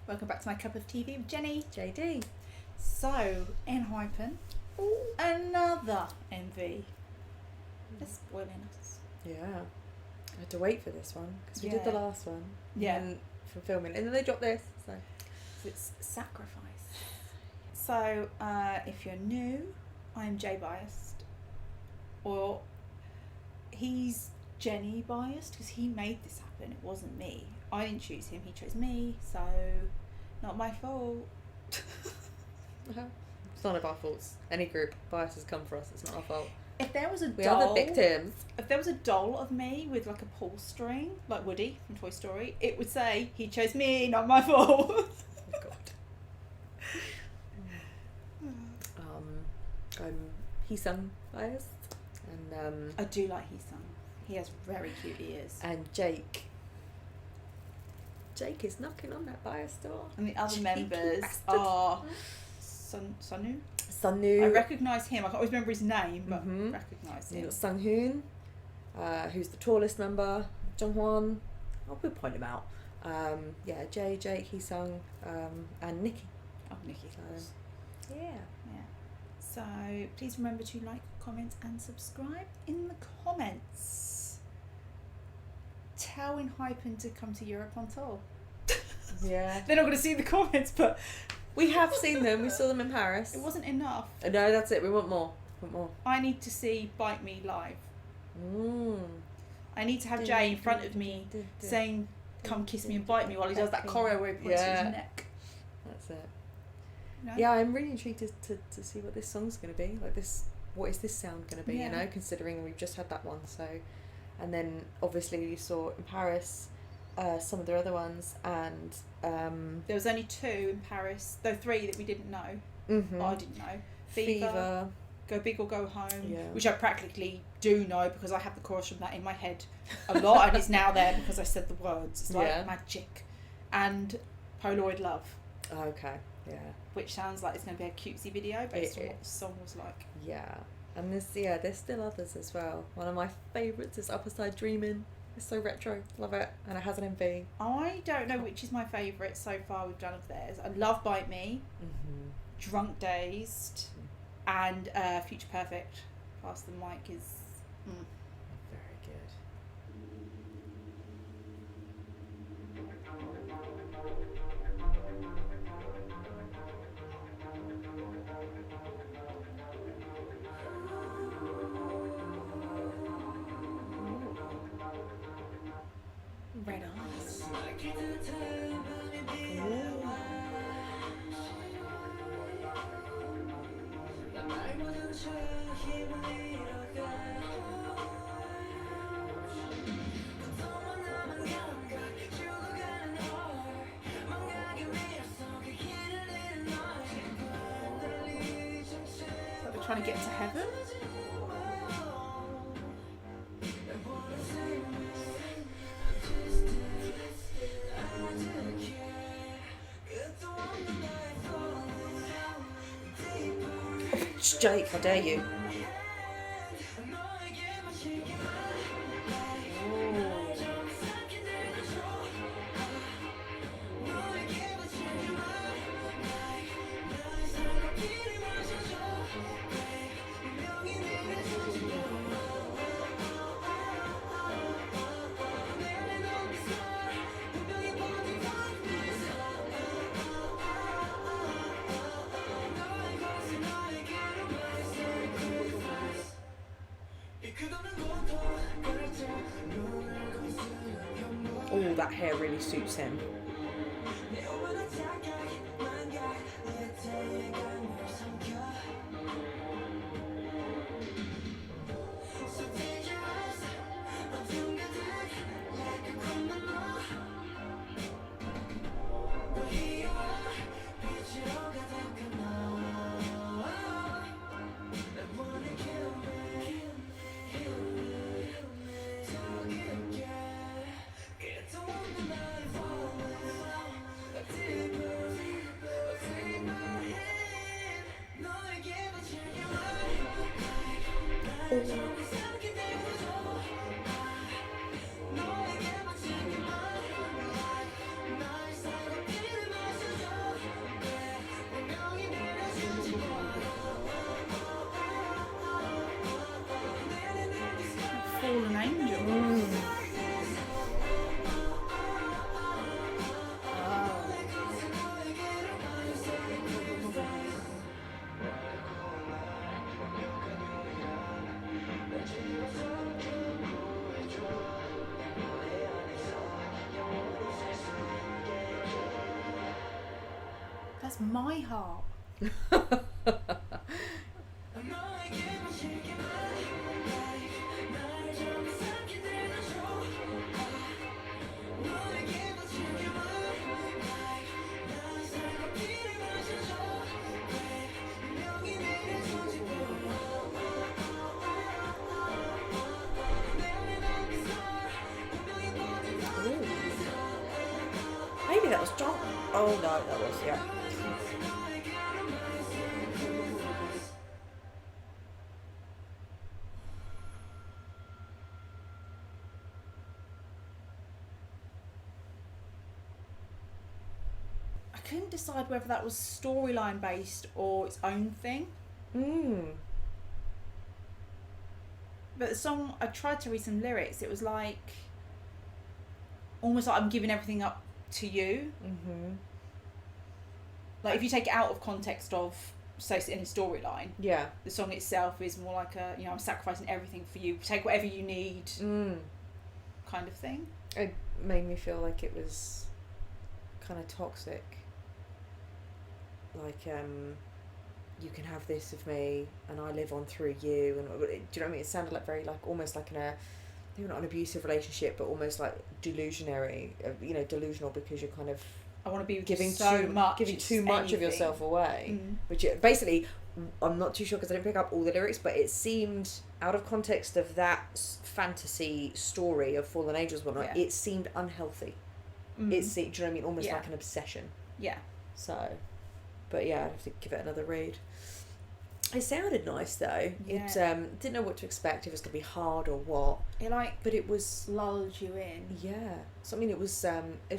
Welcome back to my cup of TV with Jenny. JD. So, ENHYPEN. Another MV. They're spoiling us. Yeah. I had to wait for this one because we did the last one. Yeah. For filming. And then they dropped this. So it's Sacrifice. So, if you're new, I'm Jay biased. Or he's Jenny biased because he made this happen. It wasn't me. I didn't choose him. He chose me. So, not my fault. it's none of our faults. Any group bias has come for us. It's not our fault. If there was a We doll, are the victims. If there was a doll of me with like a pull string, like Woody from Toy Story, it would say, he chose me, not my fault. Oh God. I'm Heesung biased. And I do like Heesung. He has very cute ears. And Jake is knocking on that bias door. And the other Cheeky members bastard. are Sunu. Sunu. I recognise him. I can't always remember his name, but Mhm. recognise You've him. got Sung Hoon, who's the tallest member. Jung-hwan. We'll point him out. Jay, Jake, Heesung, and Nikki. Oh, Nikki. So, Yeah. So please remember to like, comment, and subscribe in the comments. Tell ENHYPEN to come to Europe on tour. Yeah. They're not going to see the comments, but We have seen them. We saw them in Paris. it wasn't enough. No, that's it. We want more. I need to see Bite Me live. Mm. I need to have Jay in front of me saying, "Come kiss me and bite me," while he does that choreo where he points to his neck. That's it. You know? Yeah, I'm really intrigued to see what this song's going to be. Like this, what is this sound going to be? Yeah. You know, considering we've just had that one. So, and then obviously you saw in Paris some of their other ones, and There was only 2 in Paris, though 3 that we didn't know. mm-hmm. I didn't know. Fever, Go Big or Go Home, Yeah. which I practically do know because I have the chorus from that in my head a lot, and it's now there because I said the words. It's like magic. And Polaroid Love, Okay. Yeah. which sounds like it's going to be a cutesy video based on what the song was like. Yeah. And there's still others as well. One of my favourites is Upper Side Dreamin'. It's so retro. Love it. And it has an MV. I don't know which is my favourite so far we've done of theirs. I love Bite Me, Mm-hmm. Drunk Dazed, and Future Perfect. Pass the Mic is... Very good. Red Eyes. So we're trying to get to heaven? Jake, how dare you? Oh, that hair really suits him. That's my harp. Maybe that was John. Oh no, that was, yeah. I couldn't decide whether that was storyline based or its own thing. But the song, I tried to read some lyrics. It was like almost like I'm giving everything up to you. Like if you take it out of context of, say, in a storyline, Yeah. the song itself is more like a, I'm sacrificing everything for you. Take whatever you need, kind of thing. It made me feel like it was kind of toxic. Like, you can have this of me, and I live on through you. And do you know what I mean? It sounded like very, like, almost like maybe not an abusive relationship, but almost like delusional because you're kind of I want to be giving so much, giving too much of yourself away. Which basically, I'm not too sure because I didn't pick up all the lyrics, but it seemed out of context of that fantasy story of fallen angels and whatnot. It seemed unhealthy. It seemed, do you know what I mean? Almost like an obsession. Yeah. So, but yeah, I'd have to give it another read. It sounded nice though. Yeah. It didn't know what to expect, if it was gonna be hard or what. But it was lulled you in. Yeah. So I mean, it was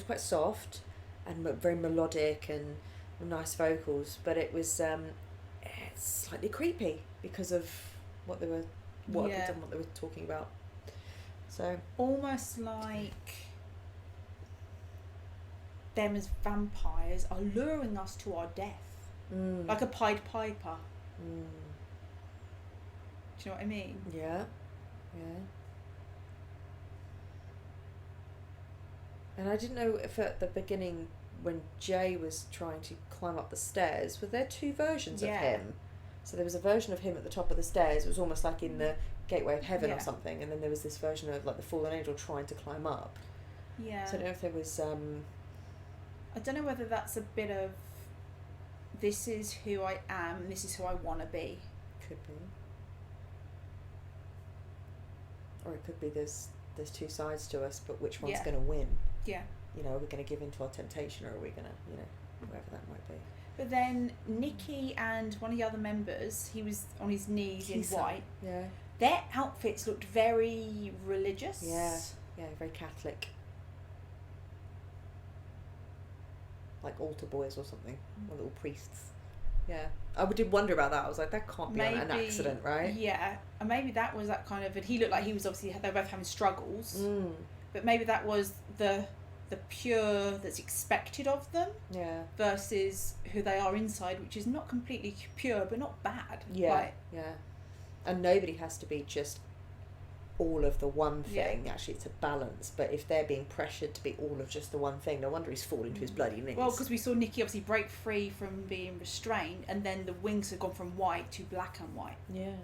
quite soft and very melodic and nice vocals, but it was slightly creepy because of what they were talking about. So almost like them as vampires are luring us to our death, like a Pied Piper. Do you know what I mean? Yeah. And I didn't know if at the beginning when Jay was trying to climb up the stairs, were there two versions of him? So there was a version of him at the top of the stairs. It was almost like in the gateway of heaven or something, and then there was this version of like the fallen angel trying to climb up. Yeah. So I don't know if there was. I don't know whether that's a bit of, this is who I am, this is who I want to be. Could be. Or it could be there's two sides to us, but which one's going to win? Yeah. Are we going to give in to our temptation, or are we going to, whatever that might be. But then Nikki and one of the other members, he was on his knees in white. Yeah. Their outfits looked very religious. Yeah, very Catholic. Like altar boys or something, or little priests. Yeah, I did wonder about that. I was like, that can't be an accident, right? Yeah, and maybe that was that kind of. And he looked like he was obviously, they were both having struggles. But maybe that was the pure that's expected of them. Yeah. Versus who they are inside, which is not completely pure, but not bad. Yeah. Yeah. And nobody has to be just all of the one thing. Yeah. Actually, it's a balance. But if they're being pressured to be all of just the one thing, no wonder he's falling to his bloody knees. Well, because we saw Nikki obviously break free from being restrained, and then the wings had gone from white to black and white. Yeah.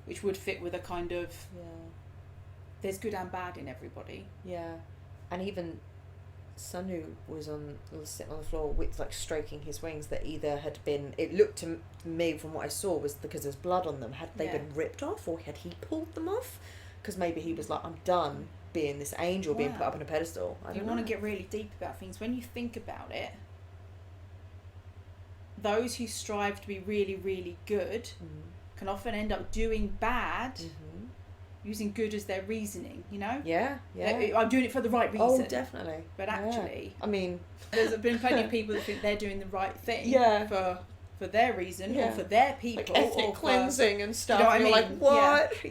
Which would fit with a kind of. Yeah. There's good and bad in everybody. Yeah. And even Sanu was sitting on the floor with like stroking his wings that either had been, it looked to me from what I saw was because there's blood on them, had they been ripped off, or had he pulled them off? Because maybe he was like, I'm done being this angel being put up on a pedestal. I don't know. Want to get really deep about things. When you think about it, those who strive to be really, really good can often end up doing bad, using good as their reasoning, Yeah. I'm doing it for the right reason. Oh, definitely. But actually, I mean, there's been plenty of people that think they're doing the right thing for their reason or for their people. Like ethnic cleansing and stuff. You know what I mean? mean? Like, what?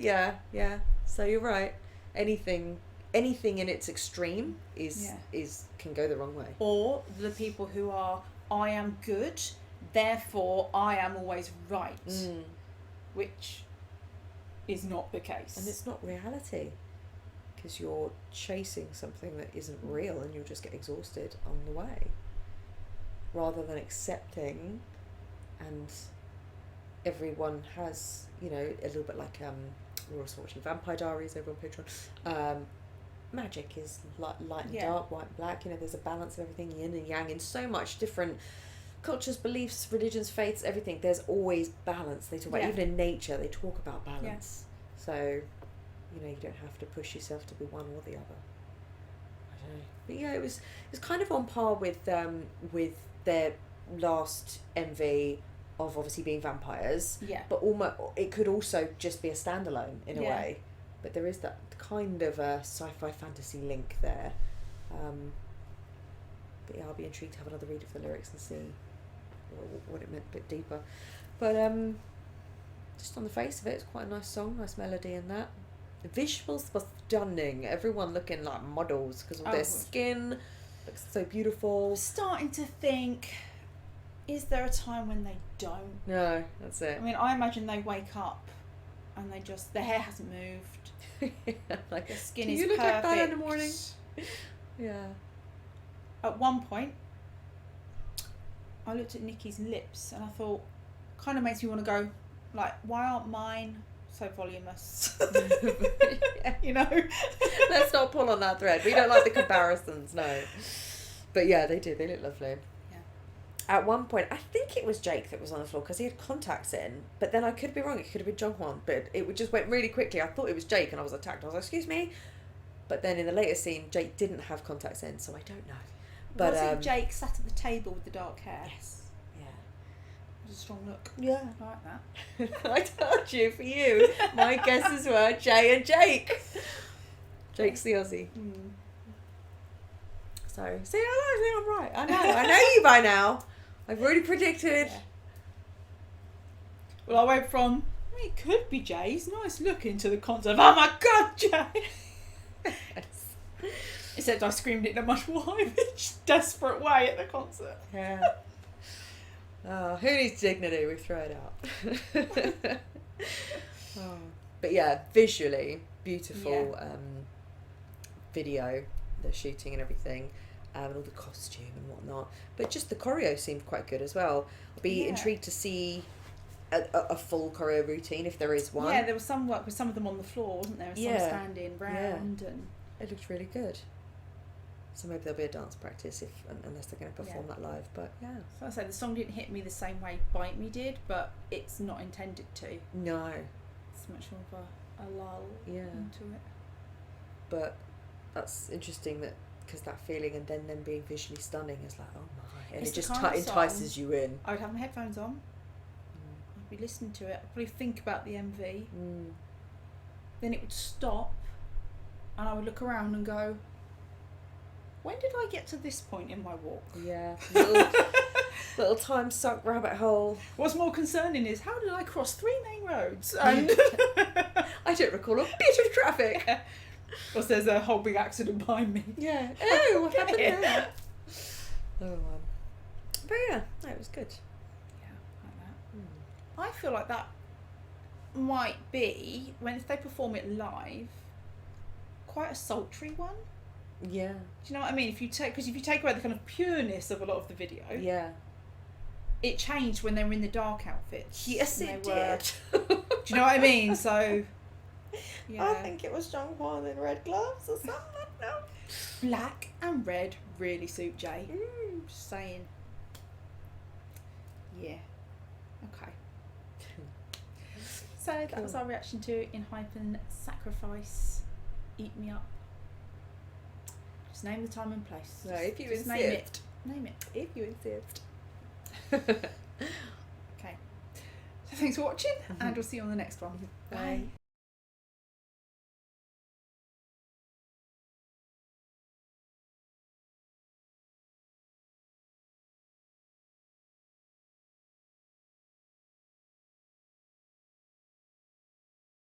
Yeah. So you're right. Anything in its extreme can go the wrong way. Or the people who are, I am good, therefore I am always right. Which is not the case. And it's not reality. Because you're chasing something that isn't real and you'll just get exhausted on the way. rather than accepting, and everyone has, you know, a little bit like we're also watching Vampire Diaries over on Patreon. Magic is light and dark, white and black. You know, there's a balance of everything, yin and yang, in so much different cultures, beliefs, religions, faiths, everything. There's always balance. They talk about, even in nature, they talk about balance. So, you know, you don't have to push yourself to be one or the other. I don't know, but yeah, it was kind of on par with their last MV of obviously being vampires. Yeah. But almost it could also just be a standalone in a way. But there is that kind of a sci-fi fantasy link there. But yeah, I'll be intrigued to have another read of the lyrics and see what it meant a bit deeper. But just on the face of it, it's quite a nice song, nice melody in that. The visuals were stunning. Everyone looking like models because of their skin. Looks so beautiful. I'm starting to think, is there a time when they don't? No, that's it. I mean, I imagine they wake up and they just, their hair hasn't moved. Like, the skin do is you look perfect. like that in the morning? Yeah. At one point, I looked at Nikki's lips and I thought, kind of makes me want to go, like, why aren't mine so voluminous? You know? Let's not pull on that thread. We don't like the comparisons, no. But yeah, they do. They look lovely. Yeah. At one point, I think it was Jake that was on the floor because he had contacts in. But then I could be wrong. It could have been Jongwon. But it just went really quickly. I thought it was Jake and I was attacked. I was like, excuse me. But then in the later scene, Jake didn't have contacts in, so I don't know. But was it Jake sat at the table with the dark hair? Yes. Yeah. It was a strong look. Yeah. I like that. I told you, for you, my guesses were Jay and Jake. Jake's the Aussie. Mm. So, see, I think I'm right. I know you by now. I've already predicted. Yeah. Well, I went from, it could be Jay's nice looking to the concert of, oh my God, Jay! Yes. Except I screamed it in a much more desperate way at the concert. Yeah. Oh, who needs dignity? We throw it out. Oh. But yeah, visually beautiful video, the shooting and everything, and all the costume and whatnot. But just the choreo seemed quite good as well. I'll be intrigued to see a full choreo routine if there is one. Yeah, there was some work with some of them on the floor, wasn't there? And some standing round, and it looked really good. So maybe there'll be a dance practice unless they're going to perform that live. But yeah. So I say the song didn't hit me the same way Bite Me did, but it's not intended to. No. It's much more of a lull into it. But that's interesting that because that feeling and then them being visually stunning is like, oh my, and it's it just song entices you in. I would have my headphones on. I'd be listening to it. I'd probably think about the MV. Then it would stop, and I would look around and go, when did I get to this point in my walk? Yeah, little time sunk rabbit hole. What's more concerning is, how did I cross 3 main roads? And I don't recall a bit of traffic. Yeah. Plus there's a whole big accident behind me. Yeah. Oh, what happened there? Oh, but yeah, no, it was good. Yeah, like that. I feel like that might be, if they perform it live, quite a sultry one. Yeah. Do you know what I mean? If you take away the kind of pureness of a lot of the video, it changed when they were in the dark outfits. Yes, it did. Do you know what I mean? So, yeah. I think it was Jongwon in red gloves or something. No. Black and red really suit Jay. Just saying. Yeah. Okay. So that was our reaction to ENHYPEN Sacrifice. Eat Me Up. Just name the time and place. No, if you just insist. Name it. If you insist. Okay. So thanks for watching, and we'll see you on the next one. Bye.